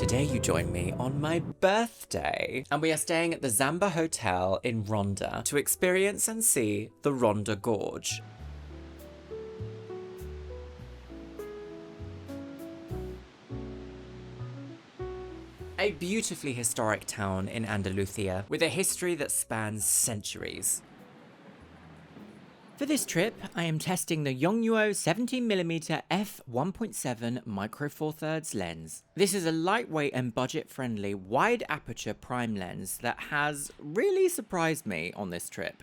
Today you join me on my birthday, and we are staying at the Zamba Hotel in Ronda to experience and see the Ronda Gorge. A beautifully historic town in Andalusia with a history that spans centuries. For this trip, I am testing the Yongnuo 17mm f1.7 micro four thirds lens. This is a lightweight and budget-friendly wide aperture prime lens that has really surprised me on this trip.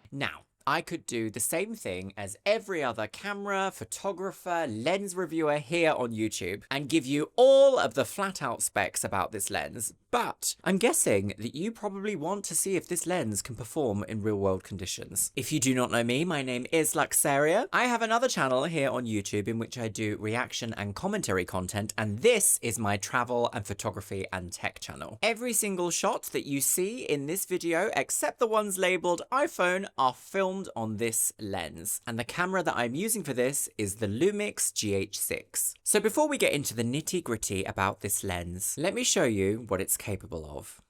Now, I could do the same thing as every other camera, photographer, lens reviewer here on YouTube and give you all of the flat out specs about this lens, but I'm guessing that you probably want to see if this lens can perform in real world conditions. If you do not know me, my name is Luxeria. I have another channel here on YouTube in which I do reaction and commentary content, and this is my travel and photography and tech channel. Every single shot that you see in this video, except the ones labeled iPhone, are filmed on this lens, and the camera that I'm using for this is the Lumix GH6. So before we get into the nitty-gritty about this lens, let me show you what it's capable of.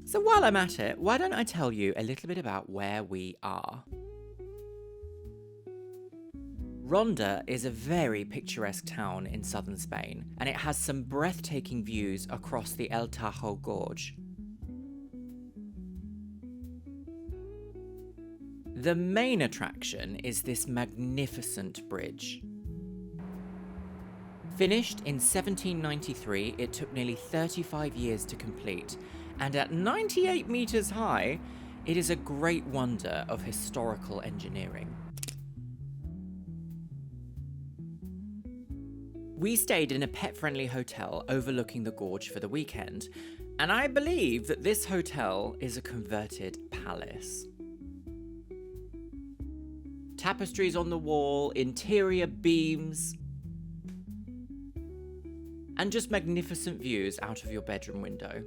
So while I'm at it, why don't I tell you a little bit about where we are? Ronda is a very picturesque town in southern Spain, and it has some breathtaking views across the El Tajo Gorge. The main attraction is this magnificent bridge. Finished in 1793, it took nearly 35 years to complete, and at 98 meters high, it is a great wonder of historical engineering. We stayed in a pet-friendly hotel overlooking the gorge for the weekend, and I believe that this hotel is a converted palace. Tapestries on the wall, interior beams, and just magnificent views out of your bedroom window.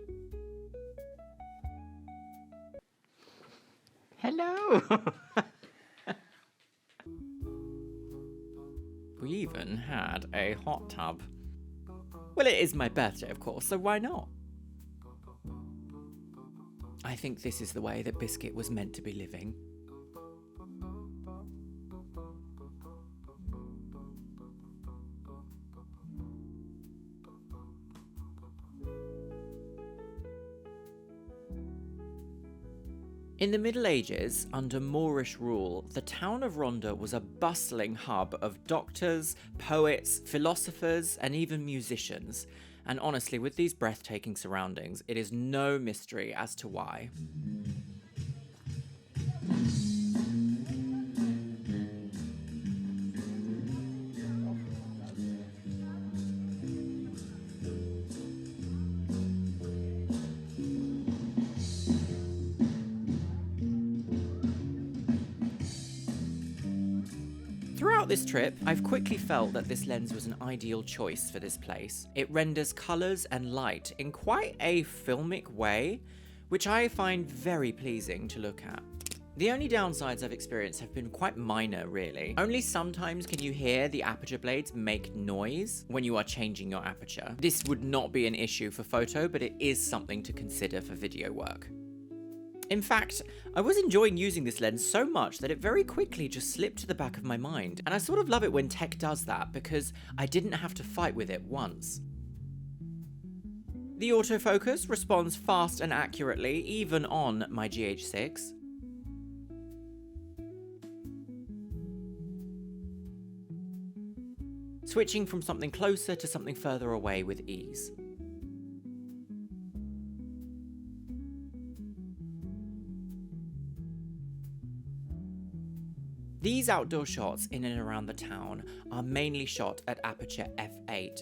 Hello! We even had a hot tub. Well, it is my birthday, of course, so why not? I think this is the way that Biscuit was meant to be living. In the Middle Ages, under Moorish rule, the town of Ronda was a bustling hub of doctors, poets, philosophers, and even musicians. And honestly, with these breathtaking surroundings, it is no mystery as to why. Throughout this trip, I've quickly felt that this lens was an ideal choice for this place. It renders colours and light in quite a filmic way, which I find very pleasing to look at. The only downsides I've experienced have been quite minor, really. Only sometimes can you hear the aperture blades make noise when you are changing your aperture. This would not be an issue for photo, but it is something to consider for video work. In fact, I was enjoying using this lens so much that it very quickly just slipped to the back of my mind, and I sort of love it when tech does that because I didn't have to fight with it once. The autofocus responds fast and accurately, even on my GH6. Switching from something closer to something further away with ease. These outdoor shots in and around the town are mainly shot at aperture f8.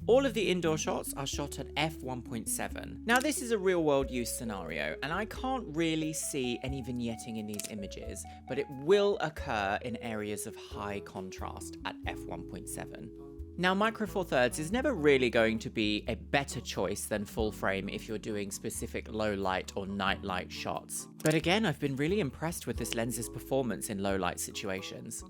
All of the indoor shots are shot at f1.7. Now this is a real world use scenario, and I can't really see any vignetting in these images, but it will occur in areas of high contrast at f1.7. Now, Micro Four Thirds is never really going to be a better choice than full frame if you're doing specific low light or night light shots. But again, I've been really impressed with this lens's performance in low light situations.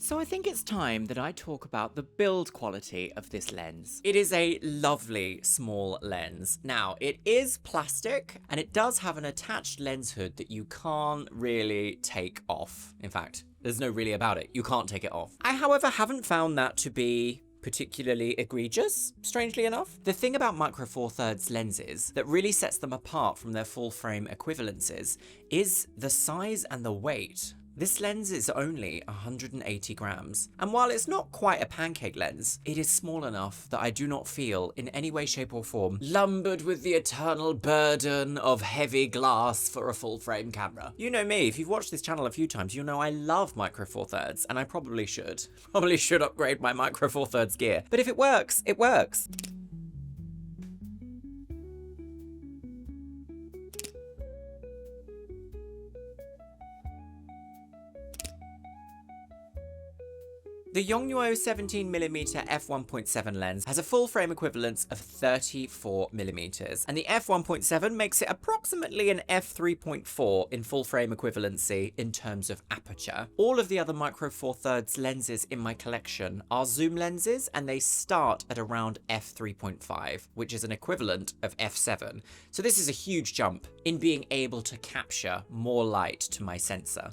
So I think it's time that I talk about the build quality of this lens. It is a lovely small lens. Now, it is plastic and it does have an attached lens hood that you can't really take off. In fact, there's no really about it. You can't take it off. I, however, haven't found that to be particularly egregious, strangely enough. The thing about Micro Four Thirds lenses that really sets them apart from their full frame equivalences is the size and the weight. This lens is only 180 grams, and while it's not quite a pancake lens, it is small enough that I do not feel in any way, shape or form lumbered with the eternal burden of heavy glass for a full frame camera. You know me, if you've watched this channel a few times, you know I love Micro Four Thirds, and I probably should. Probably should upgrade my Micro Four Thirds gear. But if it works, it works. The Yongnuo 17mm f1.7 lens has a full frame equivalence of 34mm, and the f1.7 makes it approximately an f3.4 in full frame equivalency in terms of aperture. All of the other Micro Four Thirds lenses in my collection are zoom lenses, and they start at around f3.5, which is an equivalent of f7. So this is a huge jump in being able to capture more light to my sensor.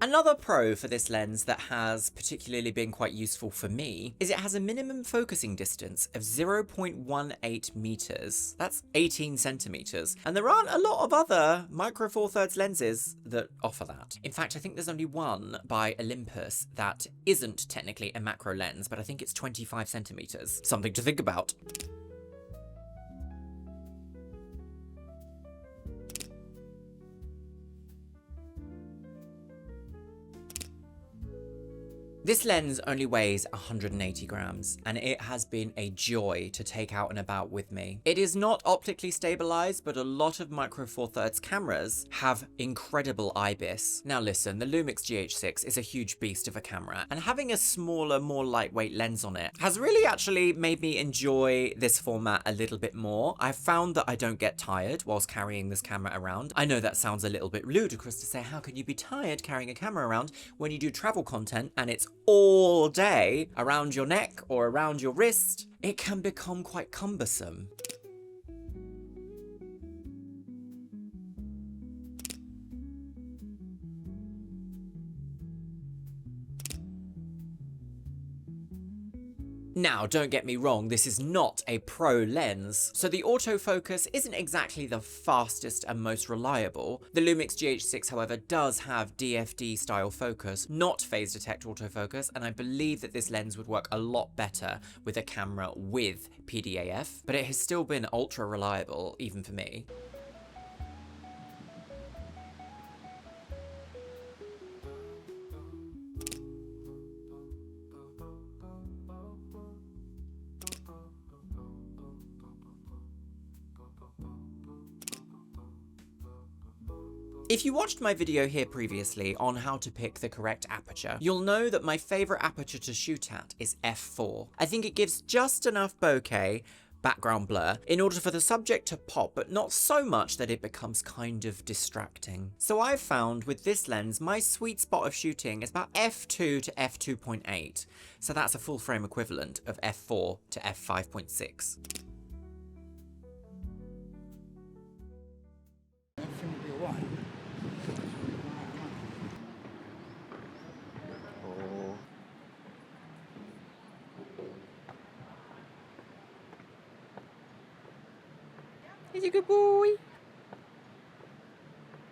Another pro for this lens that has particularly been quite useful for me is it has a minimum focusing distance of 0.18 meters. That's 18 centimeters. And there aren't a lot of other Micro Four Thirds lenses that offer that. In fact, I think there's only one by Olympus that isn't technically a macro lens, but I think it's 25 centimeters. Something to think about. This lens only weighs 180 grams, and it has been a joy to take out and about with me. It is not optically stabilized, but a lot of Micro Four Thirds cameras have incredible IBIS. Now listen, the Lumix GH6 is a huge beast of a camera, and having a smaller, more lightweight lens on it has really actually made me enjoy this format a little bit more. I've found that I don't get tired whilst carrying this camera around. I know that sounds a little bit ludicrous to say, how can you be tired carrying a camera around when you do travel content and it's all day around your neck or around your wrist? It can become quite cumbersome. Now, don't get me wrong, this is not a pro lens, so the autofocus isn't exactly the fastest and most reliable. The Lumix GH6, however, does have DFD style focus, not phase detect autofocus, and I believe that this lens would work a lot better with a camera with PDAF, but it has still been ultra reliable, even for me. If you watched my video here previously on how to pick the correct aperture, you'll know that my favourite aperture to shoot at is f4. I think it gives just enough bokeh, background blur, in order for the subject to pop, but not so much that it becomes kind of distracting. So I've found with this lens, my sweet spot of shooting is about f2 to f2.8. So that's a full frame equivalent of f4 to f5.6. He's a good boy.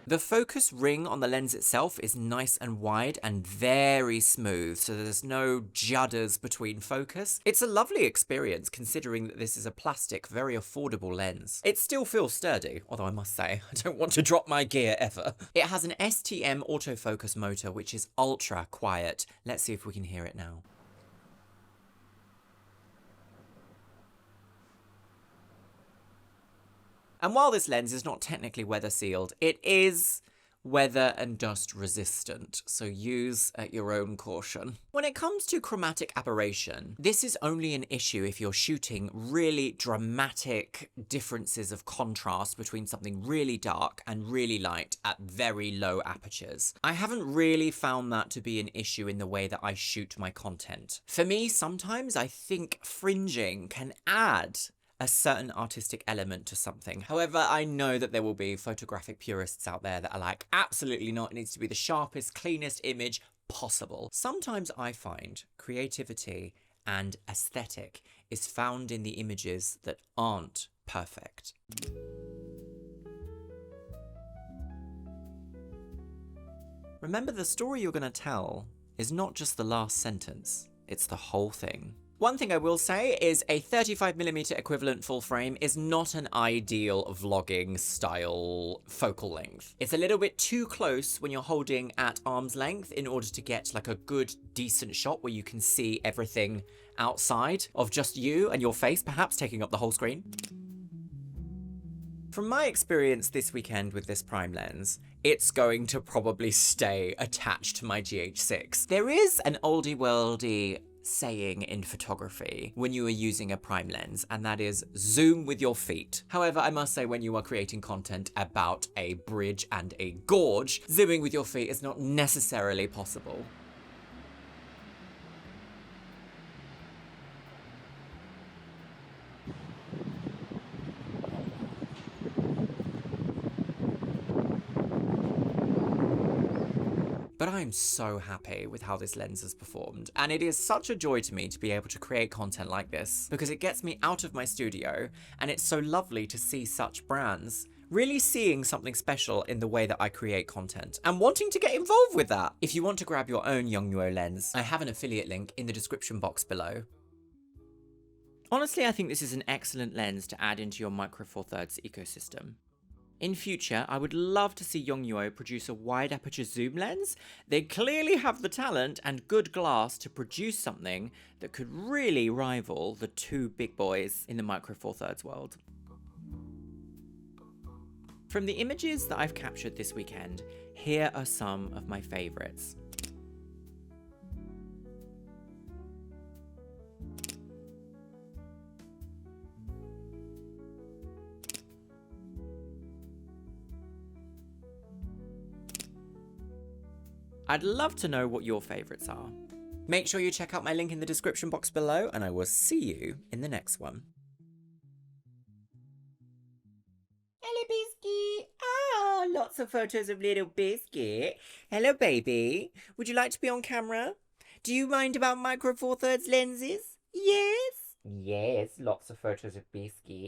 The focus ring on the lens itself is nice and wide and very smooth, so there's no judders between focus. It's a lovely experience considering that this is a plastic, very affordable lens. It still feels sturdy, although I must say, I don't want to drop my gear ever. It has an STM autofocus motor, which is ultra quiet. Let's see if we can hear it now. And while this lens is not technically weather sealed, it is weather and dust resistant, so use at your own caution. When it comes to chromatic aberration, this is only an issue if you're shooting really dramatic differences of contrast between something really dark and really light at very low apertures. I haven't really found that to be an issue in the way that I shoot my content. For me, sometimes I think fringing can add a certain artistic element to something. However, I know that there will be photographic purists out there that are like, absolutely not, it needs to be the sharpest, cleanest image possible. Sometimes I find creativity and aesthetic is found in the images that aren't perfect. Remember, the story you're going to tell is not just the last sentence, it's the whole thing. One thing I will say is a 35mm equivalent full frame is not an ideal vlogging style focal length. It's a little bit too close when you're holding at arm's length in order to get like a good, decent shot where you can see everything outside of just you and your face, perhaps taking up the whole screen. From my experience this weekend with this prime lens, it's going to probably stay attached to my GH6. There is an oldie worldy saying in photography when you are using a prime lens, and that is zoom with your feet. However, I must say when you are creating content about a bridge and a gorge, zooming with your feet is not necessarily possible. But I'm so happy with how this lens has performed, and it is such a joy to me to be able to create content like this, because it gets me out of my studio, and it's so lovely to see such brands really seeing something special in the way that I create content, and wanting to get involved with that. If you want to grab your own Yongnuo lens, I have an affiliate link in the description box below. Honestly, I think this is an excellent lens to add into your Micro Four Thirds ecosystem. In future, I would love to see Yongnuo produce a wide aperture zoom lens. They clearly have the talent and good glass to produce something that could really rival the two big boys in the Micro Four Thirds world. From the images that I've captured this weekend, here are some of my favourites. I'd love to know what your favourites are. Make sure you check out my link in the description box below, and I will see you in the next one. Hello, Biscuit. Ah, lots of photos of little Biscuit. Hello, baby. Would you like to be on camera? Do you mind about Micro Four Thirds lenses? Yes? Yes, lots of photos of Biscuit.